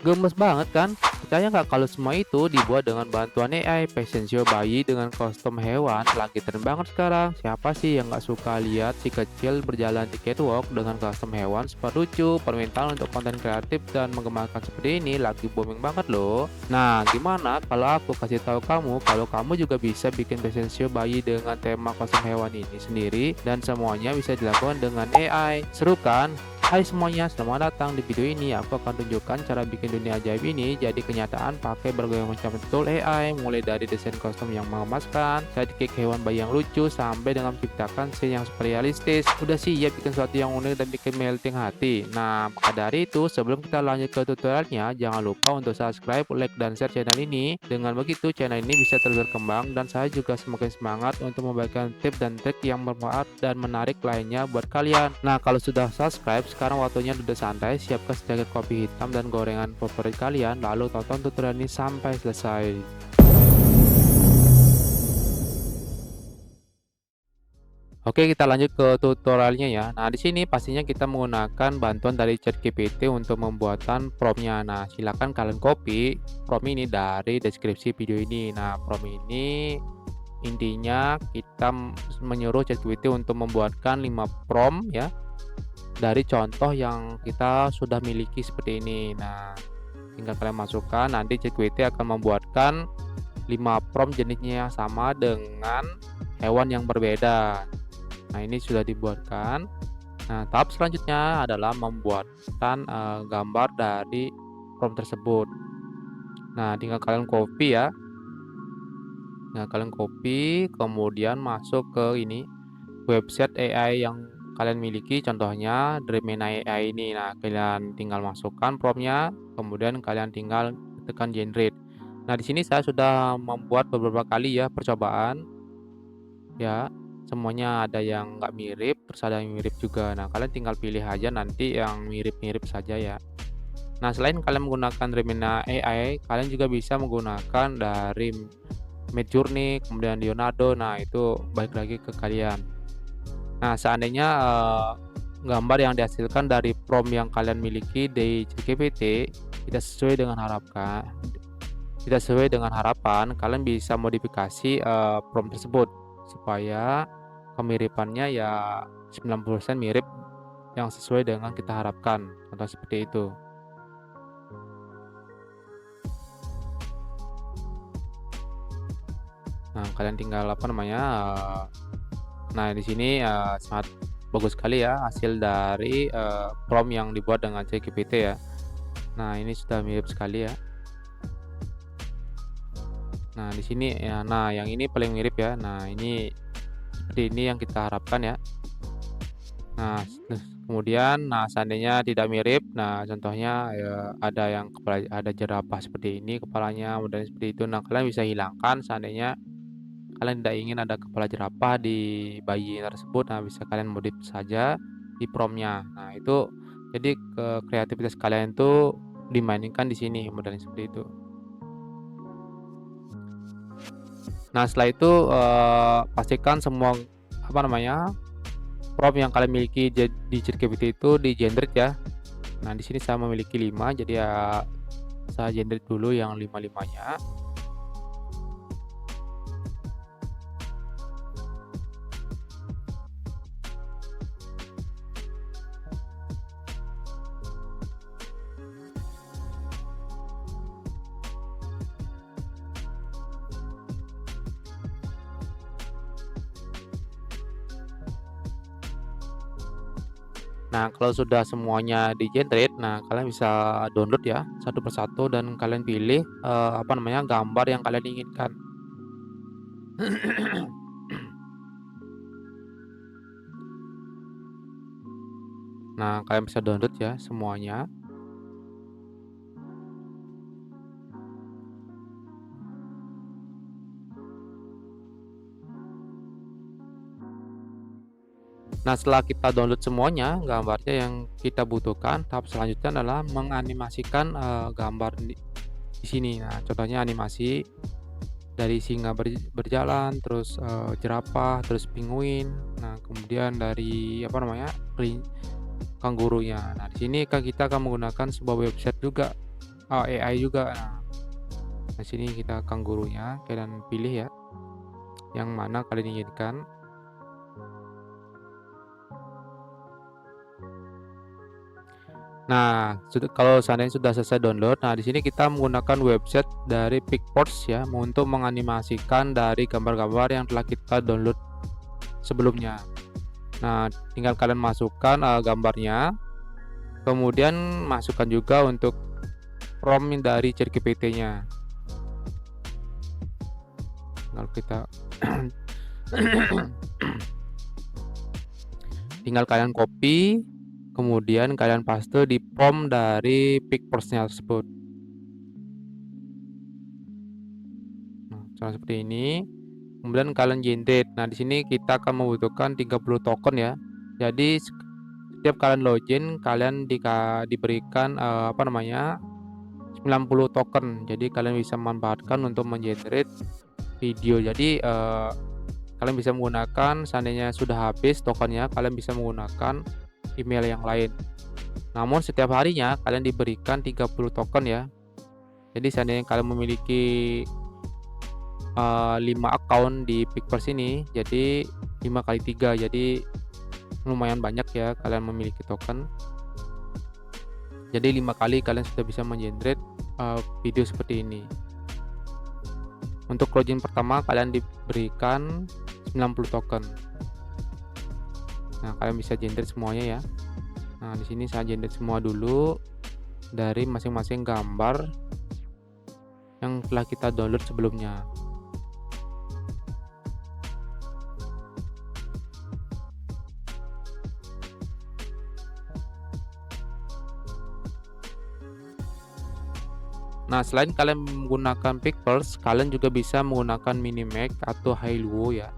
Gemes banget kan? Percaya nggak kalau semua itu dibuat dengan bantuan AI? Fashion show bayi dengan kostum hewan lagi tren banget sekarang. Siapa sih yang nggak suka lihat si kecil berjalan di catwalk dengan kostum hewan super lucu? Permintaan untuk konten kreatif dan mengembangkan seperti ini lagi booming banget loh. Nah, gimana kalau aku kasih tahu kamu kalau kamu juga bisa bikin fashion show bayi dengan tema kostum hewan ini sendiri dan semuanya bisa dilakukan dengan AI. Seru kan? Hai semuanya, selamat datang di video ini. Aku akan tunjukkan cara bikin dunia ajaib ini jadi kenyataan pakai berbagai macam tool AI, mulai dari desain kostum yang mengemaskan, sidekick hewan bayi yang lucu, sampai dengan menciptakan scene yang super realistis. Udah siap bikin sesuatu yang unik dan bikin melting hati. Nah, maka dari itu, sebelum kita lanjut ke tutorialnya, jangan lupa untuk subscribe, like, dan share channel ini. Dengan begitu, channel ini bisa terus berkembang dan saya juga semakin semangat untuk membagikan tips dan trik yang bermanfaat dan menarik lainnya buat kalian. Nah, kalau sudah subscribe, sekarang waktunya duduk santai, siapkan secangkir kopi hitam dan gorengan favorit kalian, lalu tonton tutorial ini sampai selesai. Oke, kita lanjut ke tutorialnya ya. Nah, di sini pastinya kita menggunakan bantuan dari ChatGPT untuk membuatan prompt-nya. Nah, silakan kalian copy prompt ini dari deskripsi video ini. Nah, prompt ini intinya kita menyuruh ChatGPT untuk membuatkan 5 prompt ya dari contoh yang kita sudah miliki seperti ini. Nah, tinggal kalian masukkan, nanti ChatGPT akan membuatkan 5 prompt jenisnya yang sama dengan hewan yang berbeda. Nah, ini sudah dibuatkan. Nah, tahap selanjutnya adalah membuatkan gambar dari prompt tersebut. Nah, tinggal kalian copy ya. Nah, kalian copy, kemudian masuk ke ini website AI yang kalian miliki, contohnya Gemini AI ini. Nah, kalian tinggal masukkan prompt-nya, kemudian kalian tinggal tekan generate. Nah, di sini saya sudah membuat beberapa kali ya percobaan, ya. Semuanya ada yang nggak mirip, terus ada yang mirip juga. Nah, kalian tinggal pilih aja nanti yang mirip-mirip saja ya. Nah, selain kalian menggunakan Gemini AI, kalian juga bisa menggunakan dari Midjourney, kemudian Leonardo. Nah, itu balik lagi ke kalian. Nah, seandainya, gambar yang dihasilkan dari prompt yang kalian miliki di ChatGPT tidak sesuai dengan harapan, kalian bisa modifikasi, prompt tersebut supaya kemiripannya ya 90% mirip yang sesuai dengan kita harapkan, contoh seperti itu. Nah, kalian tinggal apa namanya, nah di sini, sangat bagus sekali ya hasil dari, prompt yang dibuat dengan ChatGPT ya. Nah, ini sudah mirip sekali ya. Nah, di sini ya, nah yang ini paling mirip ya. Nah, ini seperti ini yang kita harapkan ya. Nah, terus kemudian, nah seandainya tidak mirip, nah contohnya ya ada yang kepala ada jerapah seperti ini kepalanya, modelnya seperti itu. Nah, kalian bisa hilangkan seandainya kalian tidak ingin ada kepala jerapah di bayi tersebut, nah bisa kalian modif saja di prompt-nya. Nah, itu jadi kreativitas kalian tuh dimainkan di sini modelnya seperti itu. Nah, setelah itu, pastikan semua, apa namanya, prompt yang kalian miliki di ChatGPT itu di-generate ya. Nah, di sini saya memiliki 5, jadi ya saya generate dulu yang lima-limanya. Nah, kalau sudah semuanya di-generate, nah kalian bisa download ya, satu persatu dan kalian pilih, apa namanya, gambar yang kalian inginkan. Nah, kalian bisa download ya semuanya. Nah, setelah kita download semuanya, gambarnya yang kita butuhkan, tahap selanjutnya adalah menganimasikan, gambar di sini. Nah, contohnya animasi dari singa berjalan, terus, jerapah, terus penguin, nah kemudian dari apa namanya, kanggurunya. Nah, di sini kita akan menggunakan sebuah website juga. AI juga. Nah, sini kita kanggurunya, kalian pilih ya, yang mana kalian inginkan. Nah, kalau seandainya sudah selesai download, nah di sini kita menggunakan website dari PicForce ya, untuk menganimasikan dari gambar-gambar yang telah kita download sebelumnya. Nah, tinggal kalian masukkan gambarnya, kemudian masukkan juga untuk prompt dari ChatGPT-nya. Tinggal kita tinggal kalian copy, kemudian kalian paste di prompt dari PicForce-nya tersebut. Nah, cara seperti ini. Kemudian kalian generate. Nah, di sini kita akan membutuhkan 30 token ya. Jadi setiap kalian login, kalian diberikan 90 token. Jadi kalian bisa memanfaatkan untuk mengenerate video. Jadi kalian bisa menggunakan, seandainya sudah habis tokennya, kalian bisa menggunakan email yang lain. Namun setiap harinya kalian diberikan 30 token ya. Jadi seandainya kalian memiliki 5 account di PicForce ini, jadi 5 kali 3, jadi lumayan banyak ya kalian memiliki token. Jadi 5 kali kalian sudah bisa mengenerate video seperti ini. Untuk login pertama kalian diberikan 90 token. Nah, kalian bisa generate semuanya ya. Nah, di sini saya generate semua dulu dari masing-masing gambar yang telah kita download sebelumnya. Nah, selain kalian menggunakan PicForce, kalian juga bisa menggunakan Minimax atau Hailuo ya.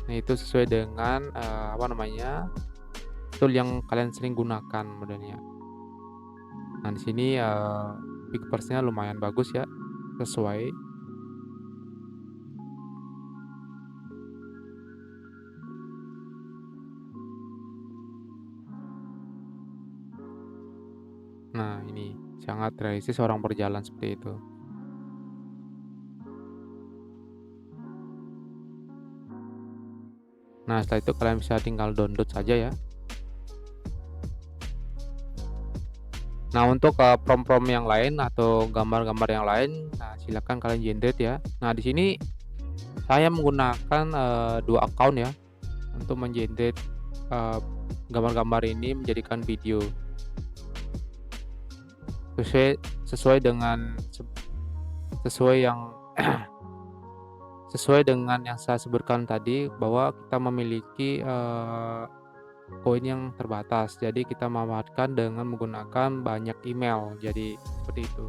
Nah, itu sesuai dengan tool yang kalian sering gunakan modelnya. Nah, di sini PicForce-nya lumayan bagus ya, sesuai. Nah, ini sangat realistis orang berjalan seperti itu. Nah, setelah itu kalian bisa tinggal download saja ya. Nah, untuk prompt-prompt yang lain atau gambar-gambar yang lain, nah silakan kalian generate ya. Nah, di sini saya menggunakan 2 account ya untuk mengenerate gambar-gambar ini menjadikan video. Sesuai dengan sesuai yang sesuai dengan yang saya sebutkan tadi, bahwa kita memiliki koin yang terbatas. Jadi kita memanfaatkan dengan menggunakan banyak email. Jadi seperti itu.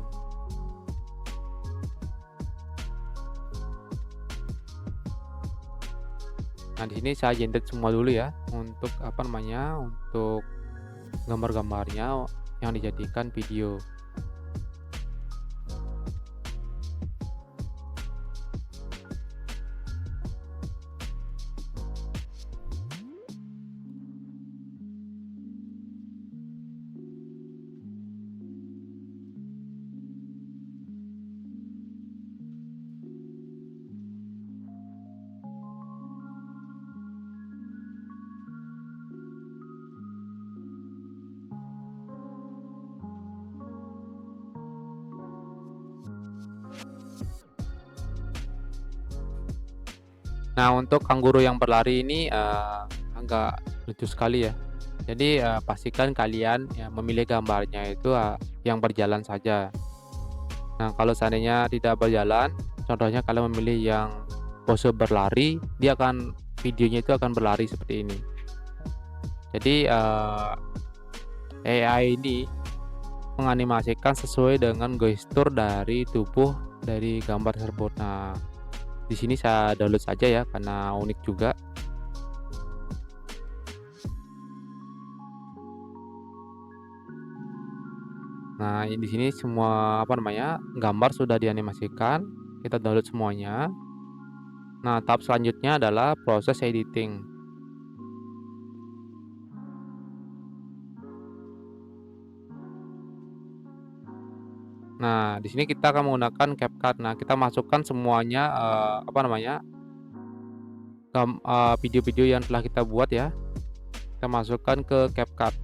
Nah, di sini saya generate semua dulu ya untuk untuk gambar-gambarnya yang dijadikan video. Nah, untuk kanguru yang berlari ini agak lucu sekali ya. Jadi pastikan kalian ya memilih gambarnya itu yang berjalan saja. Nah, kalau seandainya tidak berjalan, contohnya kalian memilih yang pose berlari, videonya itu akan berlari seperti ini. Jadi AI ini menganimasikan sesuai dengan gestur dari tubuh dari gambar tersebut. Nah, di sini saya download saja ya karena unik juga. Nah, di sini semua gambar sudah dianimasikan, kita download semuanya. Nah, tahap selanjutnya adalah proses editing. Nah, di sini kita akan menggunakan CapCut. Nah, kita masukkan semuanya, apa namanya, video-video yang telah kita buat ya, kita masukkan ke CapCut.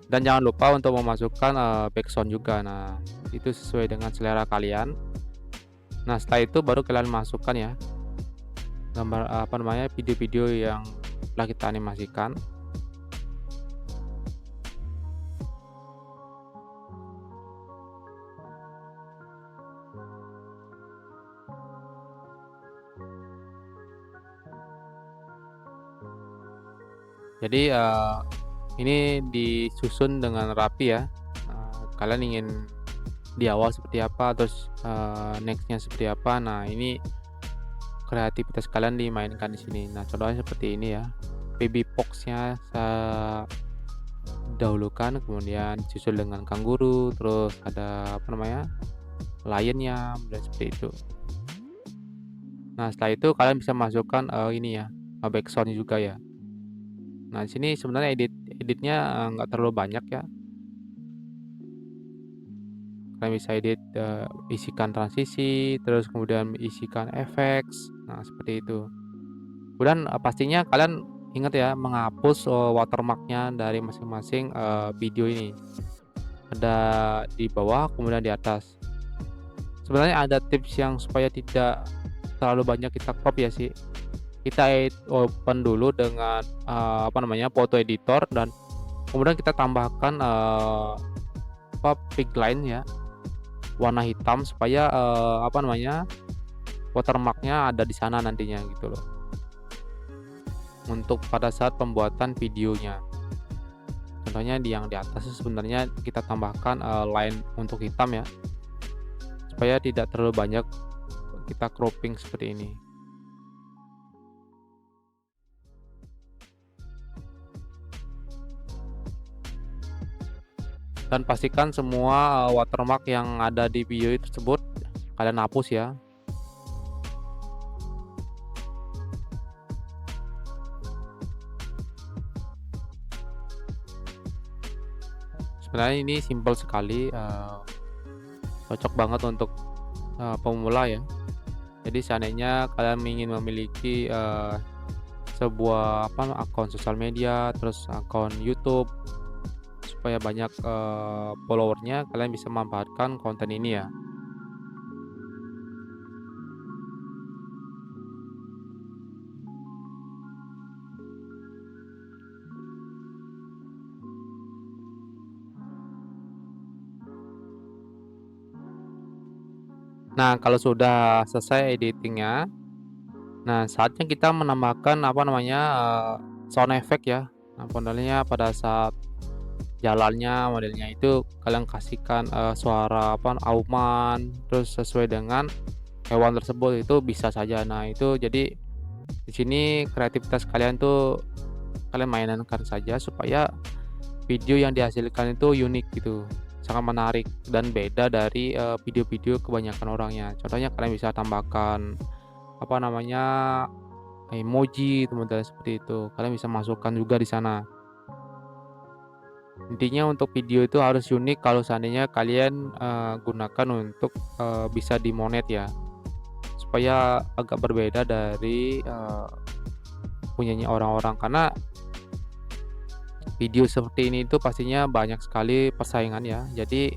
Dan jangan lupa untuk memasukkan, backsound juga. Nah, itu sesuai dengan selera kalian. Nah, setelah itu baru kalian masukkan ya, apa namanya, video-video yang telah kita animasikan. Jadi, ini disusun dengan rapi ya, kalian ingin di awal seperti apa, terus, next-nya seperti apa. Nah, ini kreativitas kalian dimainkan di sini. Nah, contohnya seperti ini ya, baby fox-nya saya dahulukan, kemudian disusul dengan kanguru, terus ada apa namanya, lion-nya, dan seperti itu. Nah, setelah itu kalian bisa masukkan, ini ya, backsound juga ya. Nah, di sini sebenarnya editnya, nggak terlalu banyak ya. Kalian bisa edit, isikan transisi, terus kemudian isikan efek. Nah, seperti itu. Kemudian, pastinya kalian ingat ya menghapus, watermark-nya dari masing-masing, video ini. Ada di bawah, kemudian di atas. Sebenarnya ada tips yang supaya tidak terlalu banyak kita crop ya sih. Kita open dulu dengan, apa namanya, foto editor, dan kemudian kita tambahkan, apa, pig line ya, warna hitam supaya, apa namanya, watermark-nya ada di sana nantinya gitu loh, untuk pada saat pembuatan videonya. Contohnya yang di atas sebenarnya kita tambahkan, line untuk hitam ya, supaya tidak terlalu banyak kita cropping seperti ini. Dan pastikan semua, watermark yang ada di video tersebut kalian hapus ya. Sebenarnya ini simpel sekali, cocok banget untuk, pemula ya. Jadi seandainya kalian ingin memiliki, sebuah apa, akun sosial media, terus akun YouTube, supaya banyak, follower-nya, kalian bisa memanfaatkan konten ini ya. Nah, kalau sudah selesai editing-nya, nah saatnya kita menambahkan apa namanya, sound effect ya. Nah, modelnya pada saat jalannya, modelnya itu kalian kasihkan, suara apa, auman, terus sesuai dengan hewan tersebut, itu bisa saja. Nah, itu jadi di sini kreativitas kalian tuh kalian mainkan saja supaya video yang dihasilkan itu unik gitu, sangat menarik dan beda dari, video-video kebanyakan orangnya. Contohnya kalian bisa tambahkan, apa namanya, emoji, kemudian seperti itu. Kalian bisa masukkan juga di sana. Intinya untuk video itu harus unik kalau seandainya kalian, gunakan untuk, bisa di-monet ya, supaya agak berbeda dari, punyanya orang-orang. Karena video seperti ini itu pastinya banyak sekali persaingan ya. Jadi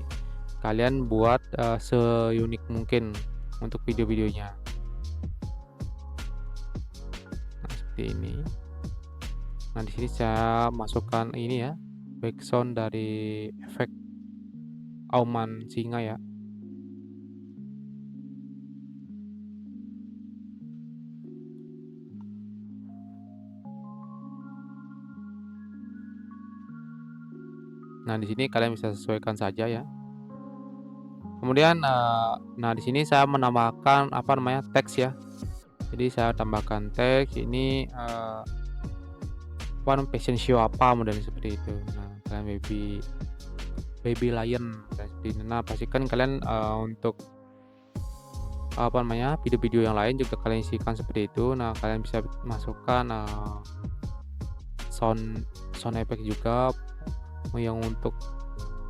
kalian buat, seunik mungkin untuk video-videonya. Nah, seperti ini. Nah, di sini saya masukkan ini ya, backsound dari efek auman singa ya. Nah, di sini kalian bisa sesuaikan saja ya. Kemudian, nah di sini saya menambahkan apa namanya, teks ya. Jadi saya tambahkan teks ini, apa namanya, fashion show apa modelnya seperti itu. Nah, kalian baby baby lion dan seperti itu. Nah, pastikan kalian, untuk apa namanya, video-video yang lain juga kalian isikan seperti itu. Nah, kalian bisa masukkan, sound sound effect juga, yang untuk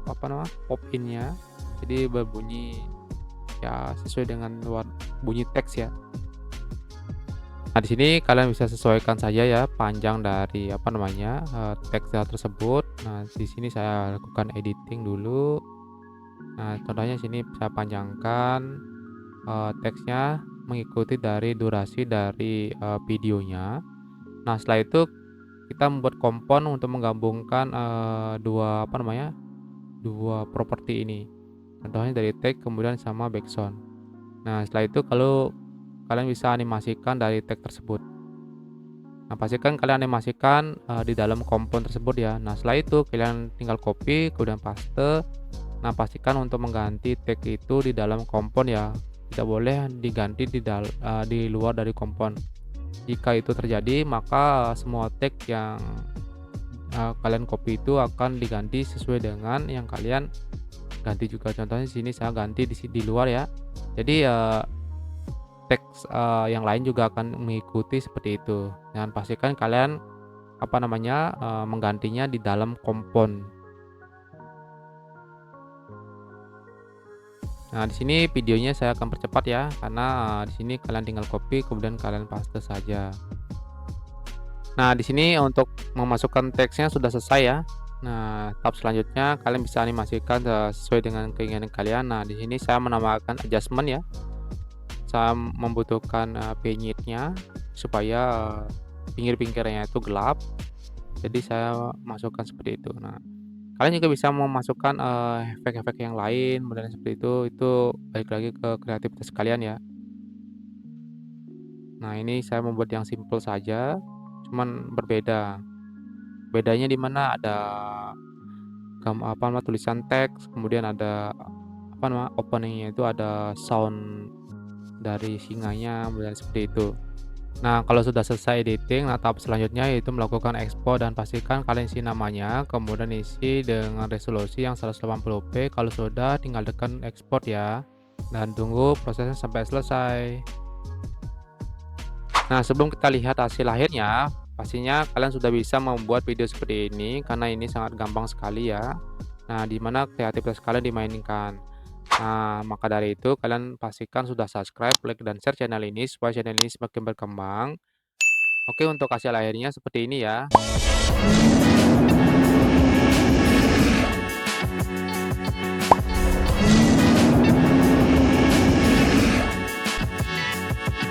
apa namanya, pop in-nya. Jadi berbunyi ya sesuai dengan bunyi teks ya. Nah, di sini kalian bisa sesuaikan saja ya panjang dari apa namanya, teksnya tersebut. Nah, di sini saya lakukan editing dulu. Nah, contohnya sini saya panjangkan, teksnya mengikuti dari durasi dari, videonya. Nah, setelah itu kita membuat kompon untuk menggabungkan, 2 apa namanya, 2 properti ini. Contohnya dari tag kemudian sama backsound. Nah, setelah itu kalau kalian bisa animasikan dari tag tersebut. Nah, pastikan kalian animasikan, di dalam kompon tersebut ya. Nah, setelah itu kalian tinggal copy kemudian paste. Nah, pastikan untuk mengganti tag itu di dalam kompon ya, tidak boleh diganti di luar dari kompon. Jika itu terjadi, maka semua tag yang, kalian copy itu akan diganti sesuai dengan yang kalian ganti juga. Contohnya di sini saya ganti di luar ya. Jadi, teks, yang lain juga akan mengikuti seperti itu. Dan pastikan kalian, apa namanya, menggantinya di dalam kompon. Nah, di sini videonya saya akan percepat ya, karena, di sini kalian tinggal copy kemudian kalian paste saja. Nah, di sini untuk memasukkan teksnya sudah selesai ya. Nah, tahap selanjutnya kalian bisa animasikan, sesuai dengan keinginan kalian. Nah, di sini saya menambahkan adjustment ya. Saya membutuhkan, vignette-nya supaya, pinggir-pinggirnya itu gelap. Jadi saya masukkan seperti itu. Nah, kalian juga bisa memasukkan, efek-efek yang lain modelnya seperti itu balik lagi ke kreativitas kalian ya. Nah, ini saya membuat yang simple saja, cuman berbeda. Bedanya di mana ada apa nama, tulisan teks, kemudian ada apa nama, opening-nya itu ada sound dari singanya, model seperti itu. Nah, kalau sudah selesai editing, nah tahap selanjutnya yaitu melakukan ekspor dan pastikan kalian isi namanya, kemudian isi dengan resolusi yang 180p. Kalau sudah, tinggal tekan ekspor ya, dan tunggu prosesnya sampai selesai. Nah, sebelum kita lihat hasil akhirnya, pastinya kalian sudah bisa membuat video seperti ini karena ini sangat gampang sekali ya. Nah, di mana kreativitas kalian dimainkan. Nah, maka dari itu kalian pastikan sudah subscribe, like, dan share channel ini supaya channel ini semakin berkembang. Oke, untuk hasil akhirnya seperti ini ya.